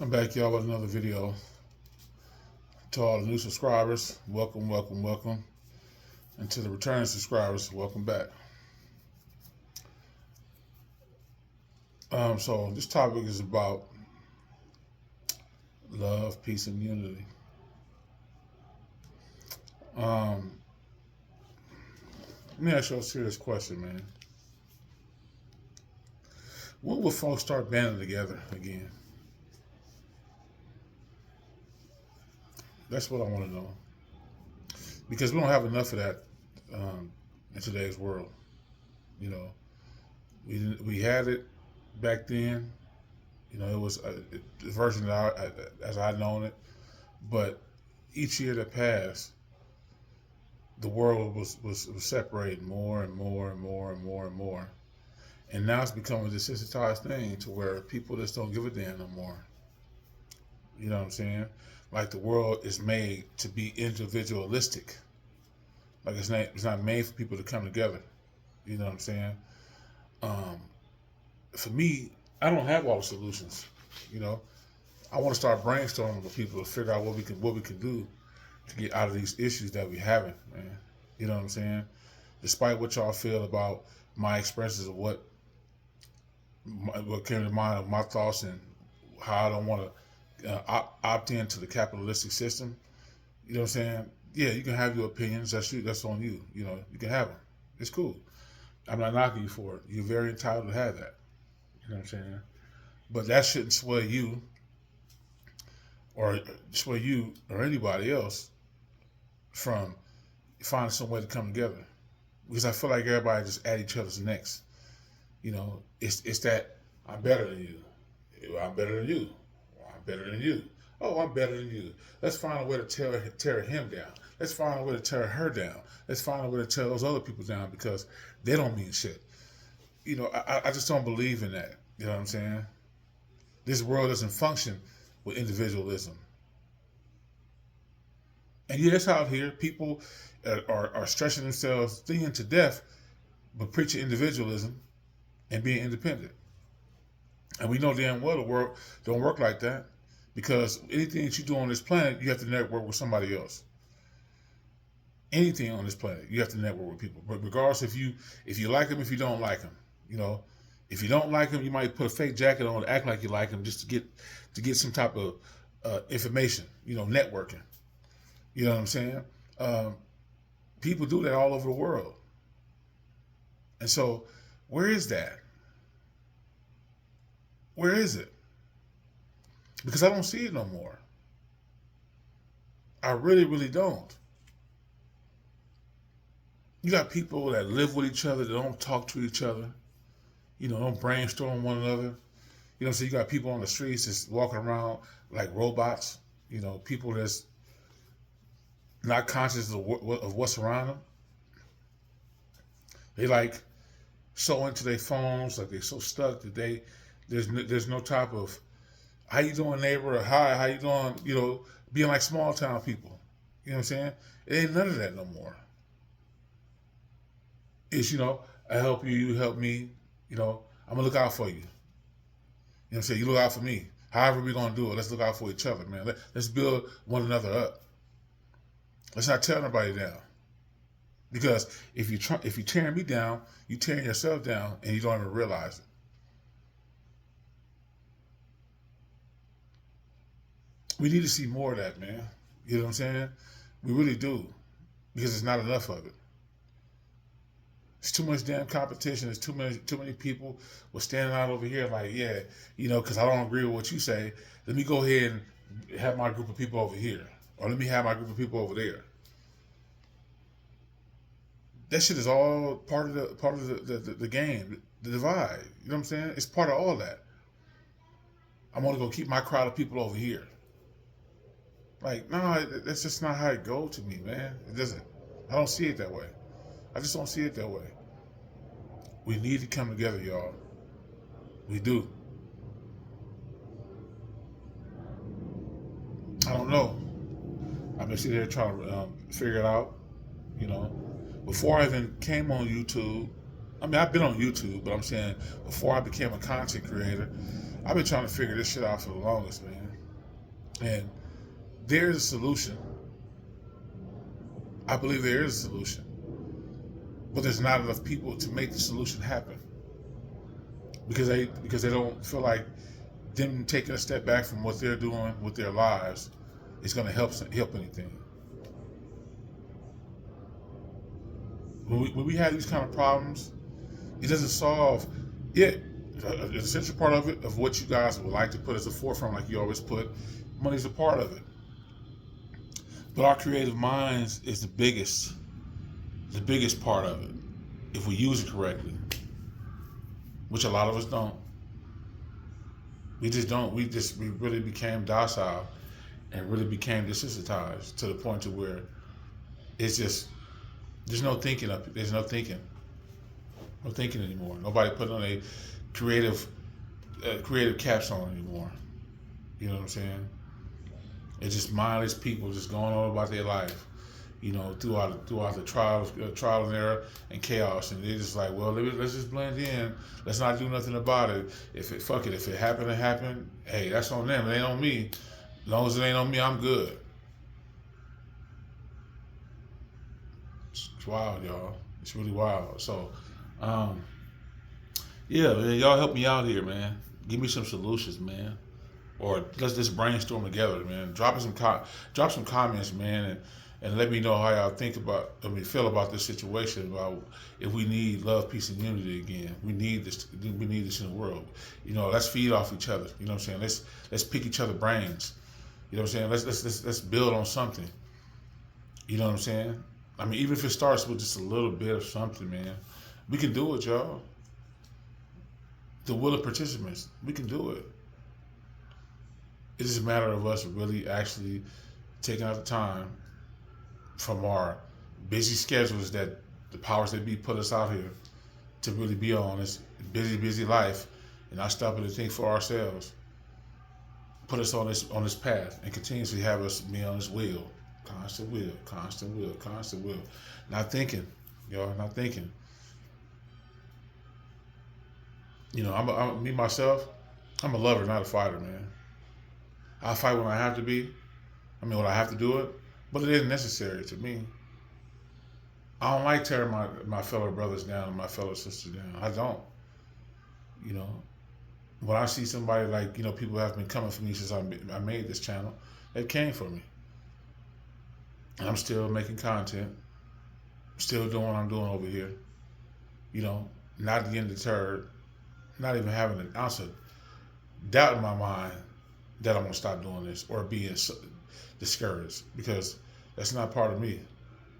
I'm back, y'all, with another video. To all the new subscribers, welcome, welcome, welcome. And to the returning subscribers, welcome back. So this topic is about love, peace, and unity. Let me ask you a serious question, man. When will folks start banding together again? That's what I want to know. Because we don't have enough of that in today's world. You know, we had it back then. You know, it was the version that as I known it. But each year that passed, the world was separating more and more and more and more and more. And now it's becoming a desensitized thing to where people just don't give a damn no more. You know what I'm saying? Like the world is made to be individualistic. Like it's not made for people to come together. You know what I'm saying? Um, for me, I don't have all the solutions. You know, I want to start brainstorming with people to figure out what we can do to get out of these issues that we having, man. You know what I'm saying? Despite what y'all feel about my expressions of what came to mind of my thoughts and how I don't want to opt into the capitalistic system. You know what I'm saying? Yeah, you can have your opinions. That's you. That's on you. You know, you can have them. It's cool. I'm not knocking you for it. You're very entitled to have that. You know what I'm saying? But that shouldn't sway you or anybody else from finding some way to come together. Because I feel like everybody just at each other's necks. You know, it's that I'm better than you. I'm better than you. I'm better than you. Oh, I'm better than you. Let's find a way to tear him down. Let's find a way to tear her down. Let's find a way to tear those other people down because they don't mean shit. You know, I just don't believe in that. You know what I'm saying? This world doesn't function with individualism. And yes, out here, people are stretching themselves thin to death, but preaching individualism and being independent. And we know damn well the world don't work like that because anything that you do on this planet, you have to network with somebody else. Anything on this planet, you have to network with people. But regardless if you like them, if you don't like them, you know, if you don't like them, you might put a fake jacket on, act like you like them, just to get some type of information. You know, networking. You know what I'm saying? People do that all over the world. And so, where is that? Where is it? Because I don't see it no more. I really, really don't. You got people that live with each other, that don't talk to each other, you know, don't brainstorm one another. You know, so you got people on the streets just walking around like robots, you know, people that's not conscious of what's around them. They like so into their phones, like they're so stuck that there's no type of how you doing, neighbor, or hi, how you doing, you know, being like small town people. You know what I'm saying? It ain't none of that no more. It's, you know, I help you, you help me, you know, I'm gonna look out for you. You know what I'm saying? You look out for me. However we gonna do it, let's look out for each other, man. Let's build one another up. Let's not tear nobody down. Because if you tearing me down, you tearing yourself down, and you don't even realize it. We need to see more of that, man. You know what I'm saying? We really do, because there's not enough of it. It's too much damn competition. There's too many people were standing out over here like, yeah, you know, because I don't agree with what you say. Let me go ahead and have my group of people over here, or let me have my group of people over there. That shit is all part of the game, the divide. You know what I'm saying? It's part of all that. I'm gonna go keep my crowd of people over here. Like, no, that's just not how it goes to me, man. It doesn't. I don't see it that way. I just don't see it that way. We need to come together, y'all. We do. I don't know. I've been sitting here trying to figure it out. You know, before I even came on YouTube, I mean, I've been on YouTube, but I'm saying before I became a content creator, I've been trying to figure this shit out for the longest, man. And there's a solution. I believe there is a solution, but there's not enough people to make the solution happen because they don't feel like them taking a step back from what they're doing with their lives is going to help anything. When we have these kind of problems, it doesn't solve it. An essential part of it, of what you guys would like to put as a forefront, like you always put, money's a part of it. But our creative minds is the biggest part of it, if we use it correctly, which a lot of us don't. We just don't. We really became docile and really became desensitized to the point to where it's just there's no thinking up. There's no thinking anymore. Nobody putting on a creative creative caps on anymore. You know what I'm saying? It's just mindless people just going on about their life, throughout the trial and error and chaos, and they're just like, well, let's just blend in. Let's not do nothing about it. If it happened, it happened. Hey, that's on them. It ain't on me. As long as it ain't on me, I'm good. It's wild, y'all. It's really wild. So, um, yeah, man, y'all help me out here, man. Give me some solutions, man. Or let's just brainstorm together, man. Drop some comments, man, and let me know how y'all feel about this situation, about if we need love, peace, and unity again. We need this. We need this in the world. Let's feed off each other. You know what I'm saying? Let's pick each other brains. You know what I'm saying? Let's build on something. You know what I'm saying? I mean, even if it starts with just a little bit of something, man, we can do it, y'all. The willing participants, we can do it. It's just a matter of us really actually taking out the time from our busy schedules that the powers that be put us out here to really be on this busy life and not stopping to think for ourselves. Put us on this path and continuously have us be on this wheel. Constant wheel, constant wheel, constant wheel. Not thinking, y'all, not thinking. Me myself, I'm a lover, not a fighter, man. I fight when I have to be. When I have to do it, but it isn't necessary to me. I don't like tearing my fellow brothers down and my fellow sisters down. I don't. You know, when I see somebody like, people have been coming for me since I made this channel, they came for me. And I'm still making content, still doing what I'm doing over here. Not getting deterred, not even having an ounce of doubt in my mind that I'm going to stop doing this or being discouraged, because that's not part of me.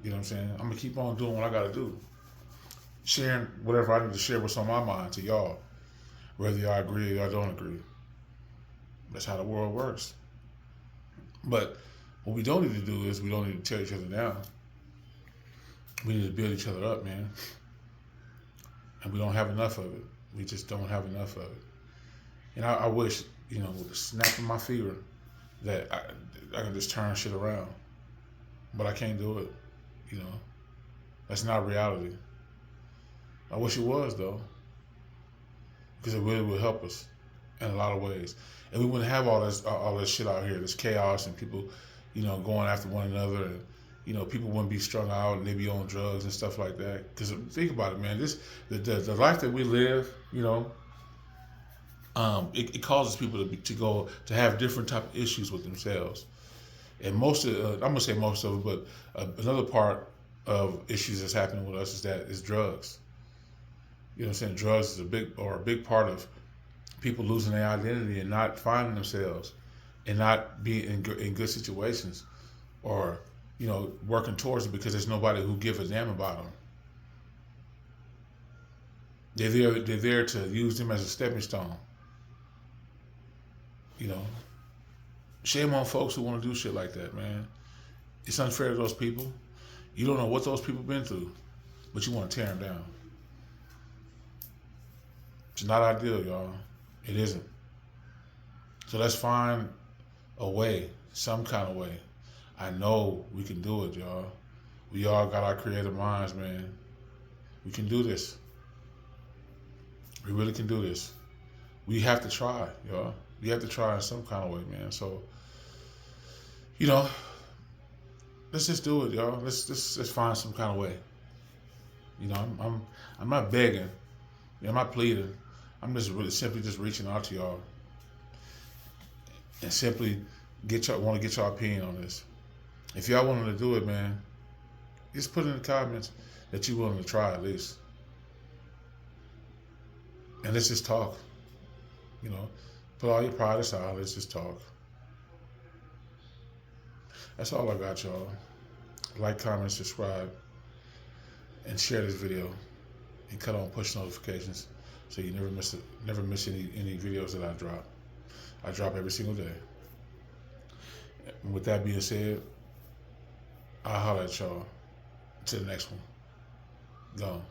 You know what I'm saying? I'm going to keep on doing what I got to do. Sharing whatever I need to share what's on my mind to y'all, whether y'all agree or y'all don't agree. That's how the world works. But what we don't need to do is we don't need to tear each other down. We need to build each other up, man. And we don't have enough of it. We just don't have enough of it. And I wish, with the snap of my finger, that I can just turn shit around. But I can't do it. That's not reality. I wish it was, though, because it really would help us in a lot of ways. And we wouldn't have all this shit out here, this chaos and people, going after one another, and people wouldn't be strung out and they'd be on drugs and stuff like that. Because think about it, man. The life that we live, it causes people to have different type of issues with themselves. And I'm gonna say most of it, but another part of issues that's happening with us is drugs. You know what I'm saying? Drugs is a big part of people losing their identity and not finding themselves and not being in good situations, or working towards it, because there's nobody who give a damn about them. They're there to use them as a stepping stone. Shame on folks who want to do shit like that, man. It's unfair to those people. You don't know what those people been through, but you want to tear them down. It's not ideal, y'all. It isn't. So let's find a way, some kind of way. I know we can do it, y'all. We all got our creative minds, man. We can do this. We really can do this. We have to try, y'all. We have to try in some kind of way, man. So You know, let's just do it, y'all. Let's find some kind of way. You know, I'm not begging. I'm not pleading. I'm just really simply just reaching out to y'all and simply want to get y'all opinion on this. If y'all wanting to do it, man, just put in the comments that you willing to try at least, and let's just talk. You know, put all your pride aside. Let's just talk. That's all I got, y'all. Like, comment, subscribe, and share this video, and cut on push notifications so you never miss any videos that I drop. I drop every single day. And with that being said, I'll holler at y'all. To the next one. Gone.